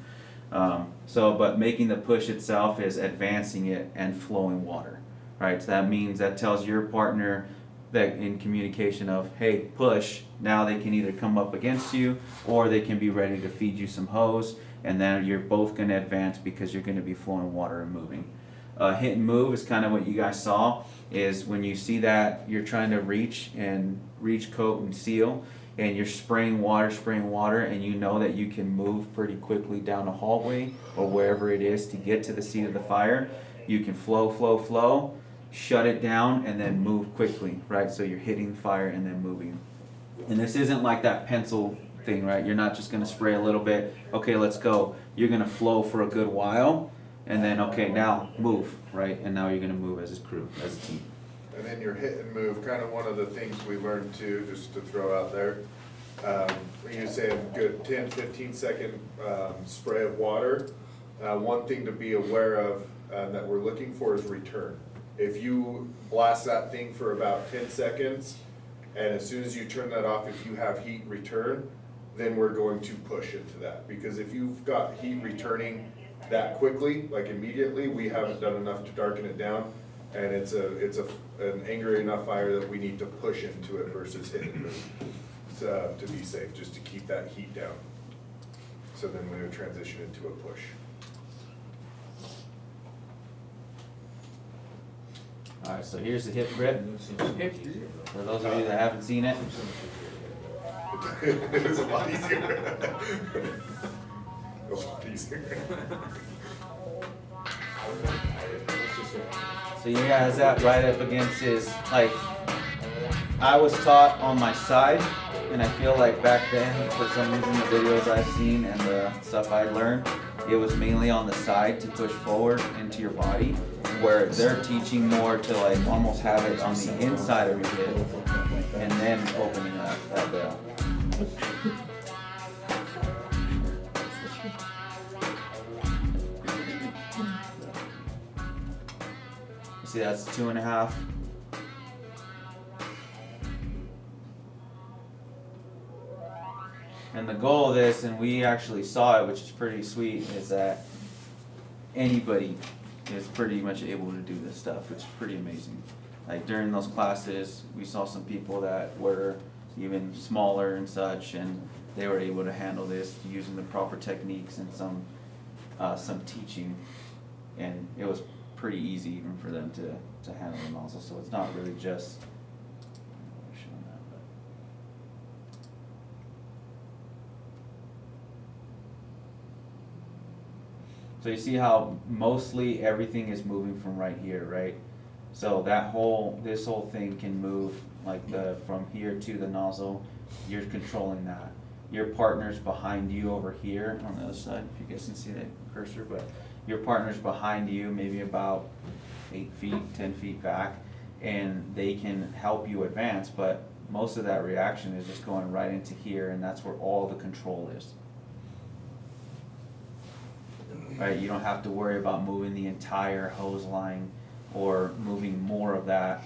But making the push itself is advancing it and flowing water, right? So that means that tells your partner that in communication of, hey, push, now they can either come up against you or they can be ready to feed you some hose, and then you're both going to advance because you're going to be flowing water and moving. Hit and move is kind of what you guys saw, is when you see that you're trying to reach, coat, and seal, and you're spraying water, and you know that you can move pretty quickly down a hallway or wherever it is to get to the seat of the fire. You can flow, shut it down, and then move quickly, right? So you're hitting the fire and then moving. And this isn't like that pencil thing, right? You're not just going to spray a little bit, okay, let's go. You're going to flow for a good while, and then, okay, now move, right? And now you're going to move as a crew, as a team. And then your hit and move, kind of one of the things we learned too, just to throw out there. When you say a good 10, 15 second spray of water, one thing to be aware of that we're looking for is return. If you blast that thing for about 10 seconds, and as soon as you turn that off, if you have heat return, then we're going to push into that. Because if you've got heat returning that quickly, like immediately, we haven't done enough to darken it down, and it's an angry enough fire that we need to push into it versus hit and move to be safe, just to keep that heat down. So then we would transition into a push. All right, so here's the hip grip. For those of you that haven't seen it, It's a lot easier. A lot easier. so you guys that right up against his, like, I was taught on my side, and I feel like back then, for some reason, the videos I've seen and the stuff I learned, it was mainly on the side to push forward into your body, where they're teaching more to like almost have it on the inside of your hip and then opening up that bell. See, that's 2.5. And the goal of this, and we actually saw it, which is pretty sweet, is that anybody is pretty much able to do this stuff, which is pretty amazing. Like during those classes, we saw some people that were even smaller and such, and they were able to handle this using the proper techniques and some teaching, and it was pretty easy even for them to handle the nozzle. So it's not really just showing that, but. So you see how mostly everything is moving from right here, right? So this whole thing can move like from here to the nozzle. You're controlling that. Your partner's behind you over here on the other side, if you guys can see that cursor, but your partner's behind you, maybe about 8 feet, 10 feet back, and they can help you advance, but most of that reaction is just going right into here, and that's where all the control is. Right, you don't have to worry about moving the entire hose line or moving more of that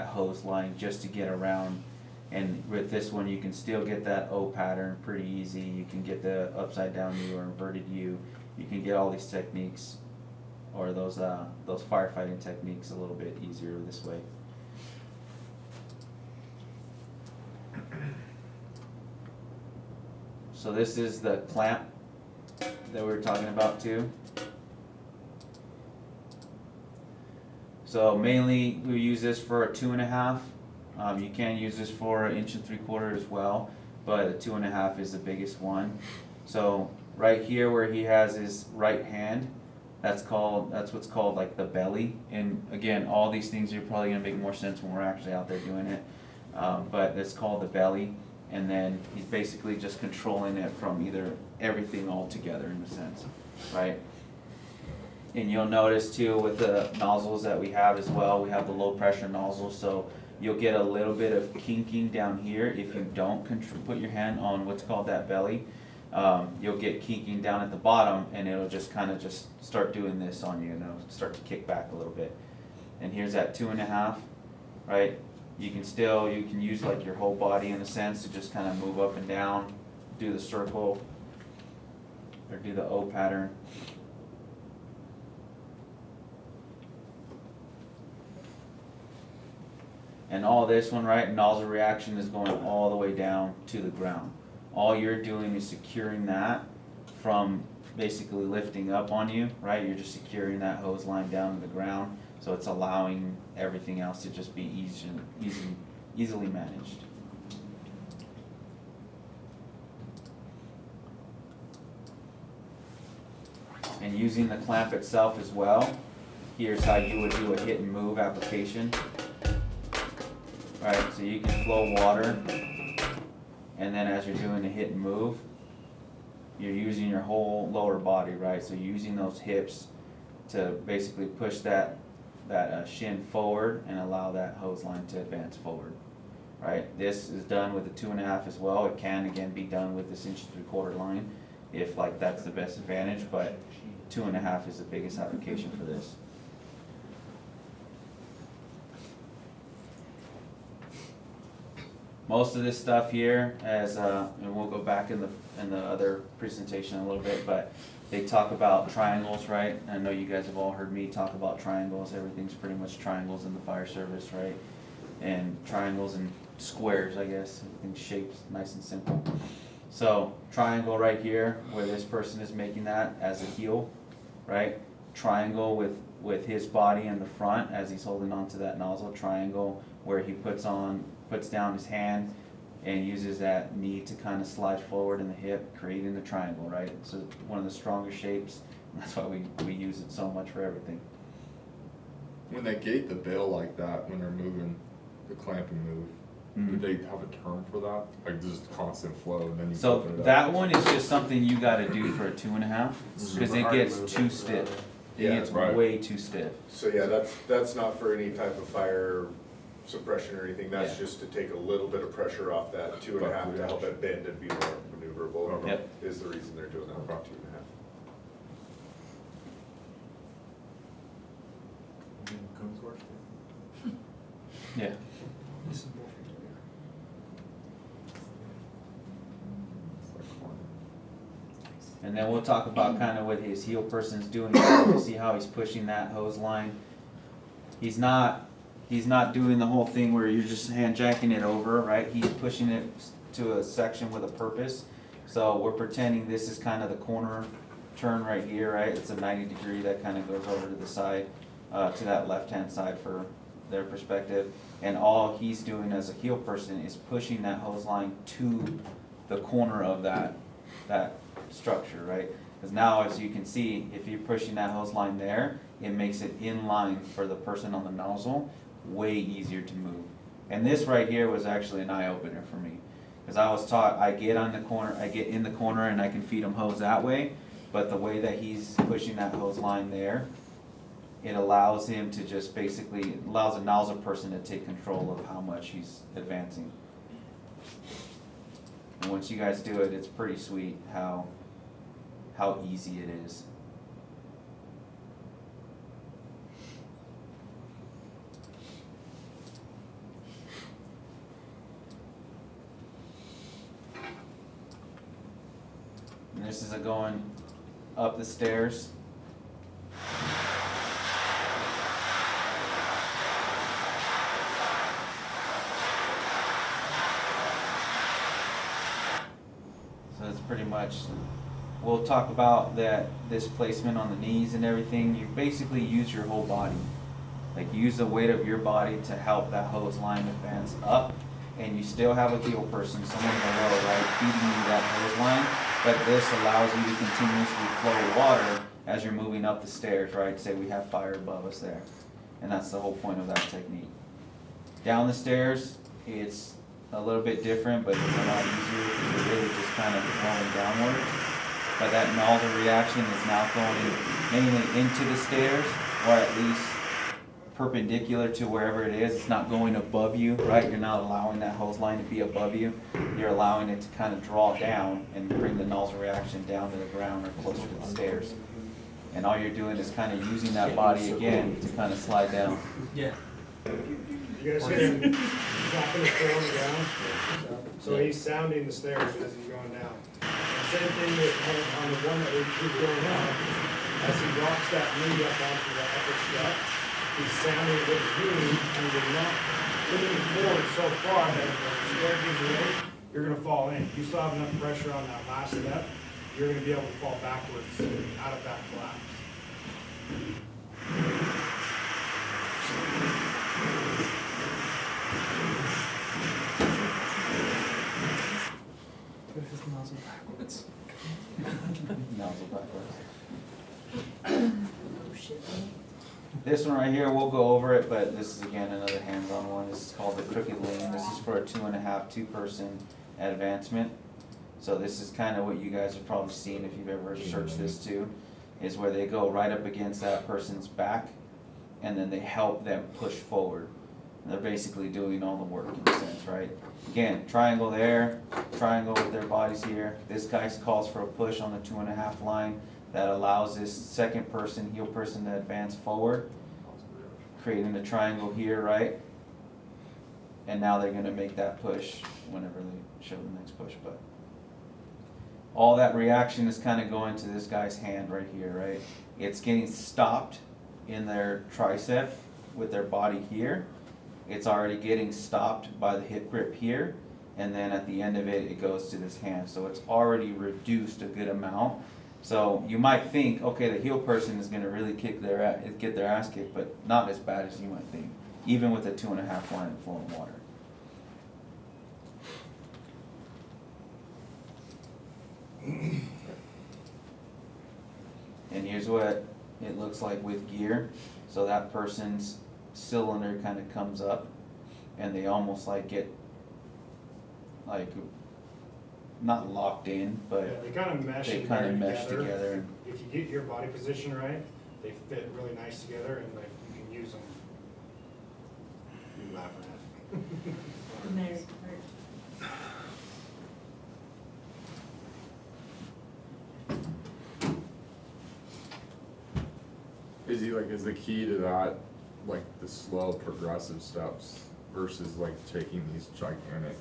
hose line just to get around. And with this one, you can still get that O pattern pretty easy. You can get the upside down U or inverted U. You can get all these techniques or those firefighting techniques a little bit easier this way. So this is the clamp that we were talking about too. So mainly we use this for a 2.5. You can use this for 1 3/4 as well, but a 2.5 is the biggest one. So right here where he has his right hand, that's what's called like the belly. And again, all these things are probably gonna make more sense when we're actually out there doing it. But it's called the belly, and then he's basically just controlling it from either everything all together in a sense, right? And you'll notice too with the nozzles that we have as well, we have the low pressure nozzles, so you'll get a little bit of kinking down here if you don't put your hand on what's called that belly. You'll get kinking down at the bottom, and it'll just kind of just start doing this on you, and it'll start to kick back a little bit. And here's that 2.5, right? You can use like your whole body in a sense to just kind of move up and down, do the circle, or do the O pattern. And all this one, right, nozzle reaction is going all the way down to the ground. All you're doing is securing that from basically lifting up on you, right? You're just securing that hose line down to the ground, so it's allowing everything else to just be easily managed. And using the clamp itself as well, here's how you would do a hit and move application. Right, so you can flow water, and then as you're doing a hit and move, you're using your whole lower body, right? So you're using those hips to basically push that shin forward and allow that hose line to advance forward, right? This is done with a 2.5 as well. It can again be done with this 1 3/4 line if like that's the best advantage, but 2.5 is the biggest application for this. Most of this stuff here, and we'll go back in the other presentation a little bit, but they talk about triangles, right? I know you guys have all heard me talk about triangles. Everything's pretty much triangles in the fire service, right? And triangles and squares, I guess. Everything's shaped nice and simple. So triangle right here, where this person is making that as a heel, right? Triangle with his body in the front as he's holding onto that nozzle. Triangle where he puts down his hand and uses that knee to kind of slide forward in the hip, creating the triangle, right? So one of the stronger shapes, and that's why we use it so much for everything. When they gate the bail like that, when they're moving the clamp and move, do they have a term for that? Like just constant flow, and then you So open it up? that one is just something you gotta do for a 2.5, because it gets too stiff. It Yeah, gets right. way too stiff. So yeah, that's not for any type of fire suppression or anything, that's Yeah. just to take a little bit of pressure off that 2.5 to help it bend and be more maneuverable. Yep. Is the reason they're doing that about 2.5. Yeah. And then we'll talk about kind of what his heel person's doing. You'll see how he's pushing that hose line. He's not doing the whole thing where you're just hand jacking it over, right? He's pushing it to a section with a purpose. So we're pretending this is kind of the corner turn right here, right? It's a 90-degree that kind of goes over to the side, to that left-hand side for their perspective. And all he's doing as a heel person is pushing that hose line to the corner of that structure, right? Because now, as you can see, if you're pushing that hose line there, it makes it in line for the person on the nozzle, way easier to move. And this right here was actually an eye-opener for me. Because I was taught, I get in the corner and I can feed him hose that way, but the way that he's pushing that hose line there, it allows him to just basically, allows a nozzle person to take control of how much he's advancing. And once you guys do it, it's pretty sweet how easy it is. And this is a going up the stairs. So it's pretty much, we'll talk about this placement on the knees and everything. You basically use your whole body. Like, use the weight of your body to help that hose line advance up, and you still have a heel person, someone below, right, feeding you that hose line, but this allows you to continuously flow water as you're moving up the stairs, right? Say we have fire above us there, and that's the whole point of that technique. Down the stairs, it's a little bit different, but it's a lot easier because you're really just kind of flowing downward. But that nozzle reaction is now going mainly into the stairs, or at least perpendicular to wherever it is. It's not going above you, right? You're not allowing that hose line to be above you. You're allowing it to kind of draw down and bring the nozzle reaction down to the ground or closer to the stairs. And all you're doing is kind of using that body again to kind of slide down. Yeah. You guys hear him dropping the floor on the ground? So he's sounding the stairs as he's going down. Same thing with on the one that we keep going up. As he walks that knee up onto the upper step, he's sounding with his knee, and you're not putting forward so far that if the stair gives way, you're going to fall in. You still have enough pressure on that last step, you're going to be able to fall backwards out of that collapse. Put his nozzle backwards. Nozzle backwards. This one right here, we'll go over it, but this is again another hands-on one. This is called the crooked lean. This is for a 2.5, two-person advancement. So this is kind of what you guys have probably seen if you've ever searched this too, is where they go right up against that person's back, and then they help them push forward. And they're basically doing all the work in a sense, right? Again, triangle there, triangle with their bodies here. This guy calls for a push on the 2.5 line that allows this second person, heel person, to advance forward, creating a triangle here, right? And now they're gonna make that push whenever they show the next push, but all that reaction is kind of going to this guy's hand right here, right? It's getting stopped in their tricep with their body here. It's already getting stopped by the hip grip here, and then at the end of it, it goes to this hand. So it's already reduced a good amount. So you might think, okay, the heel person is gonna really get their ass kicked, but not as bad as you might think, even with a 2.5 line of flowing water. And here's what it looks like with gear. So that person's cylinder kind of comes up, and they almost like get like not locked in, but Yeah, they kind of mesh. they in kind there of mesh together. And If you get your body position right, they fit really nice together, and like you can use them. You laughing at? And there's, Is the key to that like the slow progressive steps versus like taking these gigantic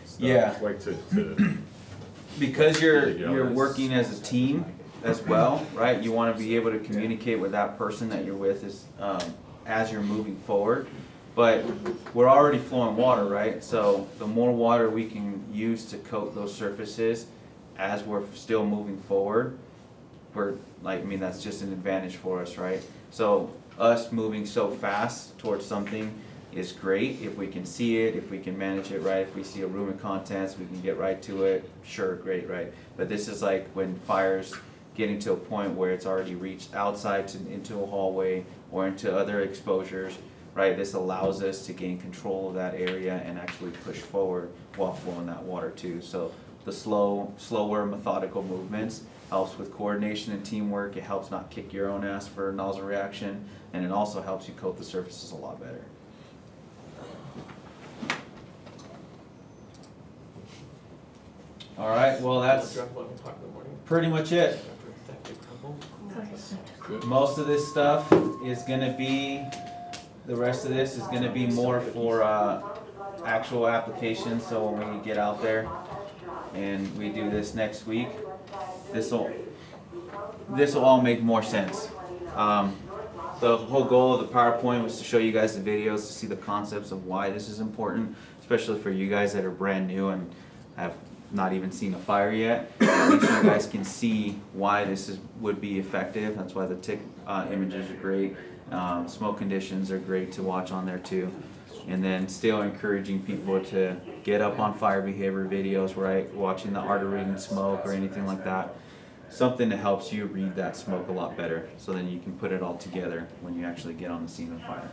steps? Yeah. Like to Because you're Together. working as a team as well, right? You want to be able to communicate with that person that you're with as you're moving forward. But we're already flowing water, right? So the more water we can use to coat those surfaces as we're still moving forward, that's just an advantage for us, right? So us moving so fast towards something is great if we can see it, if we can manage it right. If we see a room of contents, we can get right to it. Sure, great, right? But this is like when fire's getting to a point where it's already reached outside into a hallway or into other exposures, right? This allows us to gain control of that area and actually push forward while flowing that water too. So the slower, methodical movements helps with coordination and teamwork. It helps not kick your own ass for nozzle reaction, and it also helps you coat the surfaces a lot better. All right, well, that's pretty much it. Most of this stuff is gonna be, the rest of this is gonna be more for actual applications. So when we get out there and we do this next week, this will all make more sense. The whole goal of the PowerPoint was to show you guys the videos, to see the concepts of why this is important, especially for you guys that are brand new and have not even seen a fire yet. At least you guys can see why this would be effective. That's why the tick images are great. Smoke conditions are great to watch on there too. And then still encouraging people to get up on fire behavior videos, right? Watching the artery and smoke or anything like that. Something that helps you read that smoke a lot better, so then you can put it all together when you actually get on the scene of fire.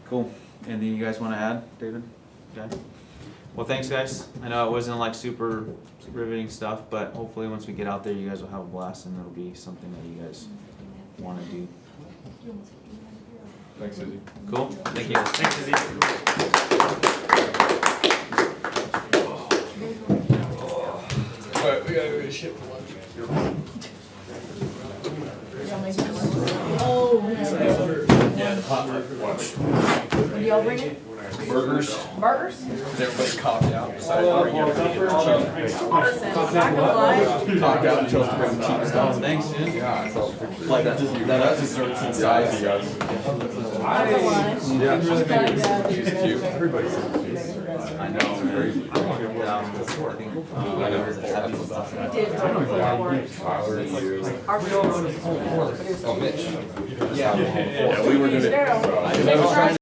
Cool. Anything you guys want to add, David? Okay. Well, thanks guys. I know it wasn't like super riveting stuff, but hopefully once we get out there, you guys will have a blast and it'll be something that you guys want to do. Thanks, Izzy. Cool. Thank you. Thanks, Izzy. Alright, we gotta go to shit for lunch. Y'all bring it? Burgers. Burgers? Everybody's copped out. Decided to bring everything. Listen, not gonna lie. Copped out and chose to bring cheap stuff. Thanks, dude. Yeah, it's all pictures. Like that desserts inside. You guys. Not gonna lie. Yeah, she's cute. Everybody's so cute. I know. It's crazy. We did Tyler, you. our Oh, Mitch. Yeah. Yeah, we were gonna. Daryl.